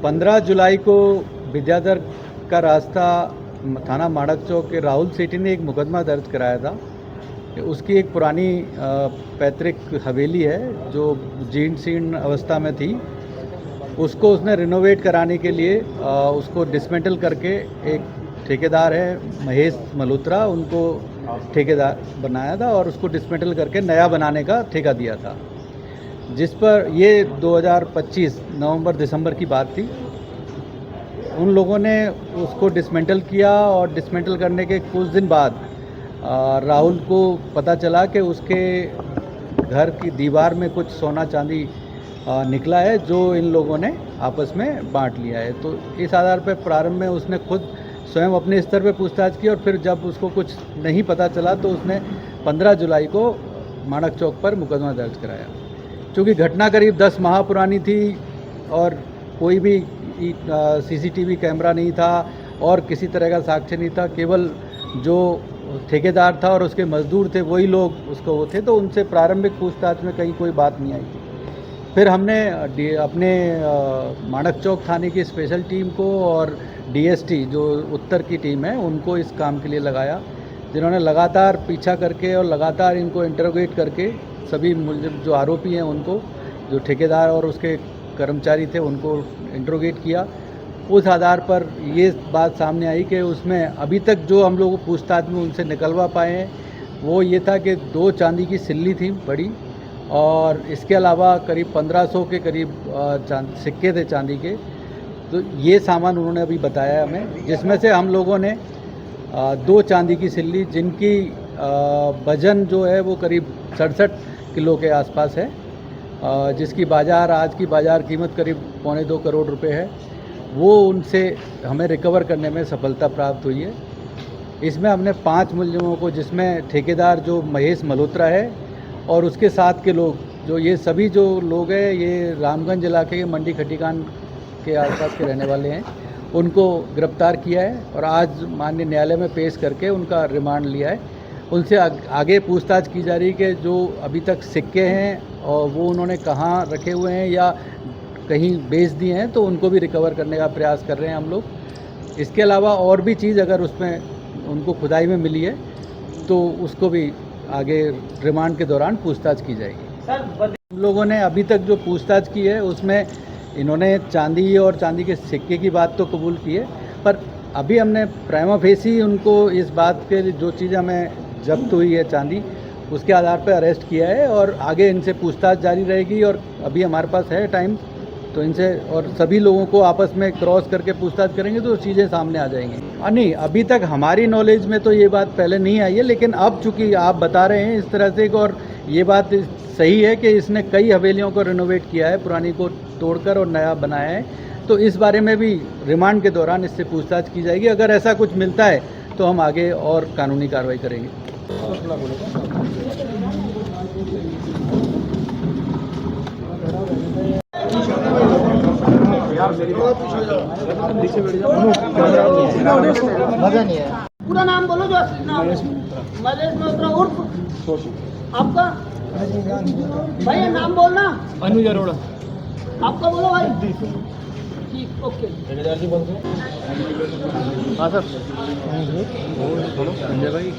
15 जुलाई को विद्याधर का रास्ता थाना माणक चौक के राहुल सेठी ने एक मुकदमा दर्ज कराया था कि उसकी एक पुरानी पैतृक हवेली है जो जीर्ण शीर्ण अवस्था में थी। उसको उसने रिनोवेट कराने के लिए उसको डिसमेंटल करके एक ठेकेदार है महेश मल्होत्रा, उनको ठेकेदार बनाया था और उसको डिसमेंटल करके नया बनाने का ठेका दिया था, जिस पर ये 2025 नवंबर दिसंबर की बात थी। उन लोगों ने उसको डिसमेंटल किया और डिसमेंटल करने के कुछ दिन बाद राहुल को पता चला कि उसके घर की दीवार में कुछ सोना चांदी निकला है जो इन लोगों ने आपस में बांट लिया है। तो इस आधार पर प्रारंभ में उसने खुद स्वयं अपने स्तर पर पूछताछ की और फिर जब उसको कुछ नहीं पता चला तो उसने 15 जुलाई को माणक चौक पर मुकदमा दर्ज कराया। चूँकि घटना करीब 10 माह पुरानी थी और कोई भी सीसीटीवी कैमरा नहीं था और किसी तरह का साक्ष्य नहीं था, केवल जो ठेकेदार था और उसके मजदूर थे वही लोग उसको वो थे, तो उनसे प्रारंभिक पूछताछ में कहीं कोई बात नहीं आई थी। फिर हमने अपने माणक चौक थाने की स्पेशल टीम को और डीएसटी जो उत्तर की टीम है उनको इस काम के लिए लगाया, जिन्होंने लगातार पीछा करके और लगातार इनको इंटरोगेट करके सभी मुलजिम जो आरोपी हैं उनको, जो ठेकेदार और उसके कर्मचारी थे उनको इंटरोगेट किया। उस आधार पर ये बात सामने आई कि उसमें अभी तक जो हम लोग पूछताछ में उनसे निकलवा पाए हैं वो ये था कि 2 चांदी की सिल्ली थी बड़ी, और इसके अलावा करीब 1500 के करीब सिक्के थे चांदी के। तो ये सामान उन्होंने अभी बताया हमें, जिसमें से हम लोगों ने 2 चांदी की सिल्ली जिनकी वजन जो है वो करीब 67 किलो के आसपास है, जिसकी आज की बाज़ार कीमत करीब 2.25 करोड़ रुपए है, वो उनसे हमें रिकवर करने में सफलता प्राप्त हुई है। इसमें हमने 5 मुलजिमों को, जिसमें ठेकेदार जो महेश मल्होत्रा है और उसके साथ के लोग, जो ये सभी जो लोग हैं ये रामगंज इलाके के मंडी खटीकान के आसपास के रहने वाले हैं, उनको गिरफ्तार किया है और आज माननीय न्यायालय में पेश करके उनका रिमांड लिया है। उनसे आगे पूछताछ की जा रही है कि जो अभी तक सिक्के हैं और वो उन्होंने कहाँ रखे हुए हैं या कहीं बेच दिए हैं, तो उनको भी रिकवर करने का प्रयास कर रहे हैं हम लोग। इसके अलावा और भी चीज़ अगर उसमें उनको खुदाई में मिली है तो उसको भी आगे रिमांड के दौरान पूछताछ की जाएगी। हम लोगों ने अभी तक जो पूछताछ की है उसमें इन्होंने चांदी और चांदी के सिक्के की बात तो कबूल की है, पर अभी हमने प्राइमा फेसी उनको इस बात के जो चीज़ हमें जब्त हुई है चांदी, उसके आधार पर अरेस्ट किया है और आगे इनसे पूछताछ जारी रहेगी। और अभी हमारे पास है टाइम, तो इनसे और सभी लोगों को आपस में क्रॉस करके पूछताछ करेंगे तो चीज़ें सामने आ जाएंगी। नहीं, अभी तक हमारी नॉलेज में तो ये बात पहले नहीं आई है, लेकिन अब चूँकि आप बता रहे हैं इस तरह से, और ये बात सही है कि इसने कई हवेलियों को रिनोवेट किया है, पुरानी को तोड़कर और नया बनाया है, तो इस बारे में भी रिमांड के दौरान इससे पूछताछ की जाएगी। अगर ऐसा कुछ मिलता है तो हम आगे और कानूनी कार्रवाई करेंगे। मजा नहीं है। पूरा नाम बोलो, जो असली नाम। महेश मल्होत्रा उर्फ आपका भैया नाम बोलना। अनुज अरोड़ा। आपका बोलो भाई। ठीक, ओके। हाँ सर। संजय भाई।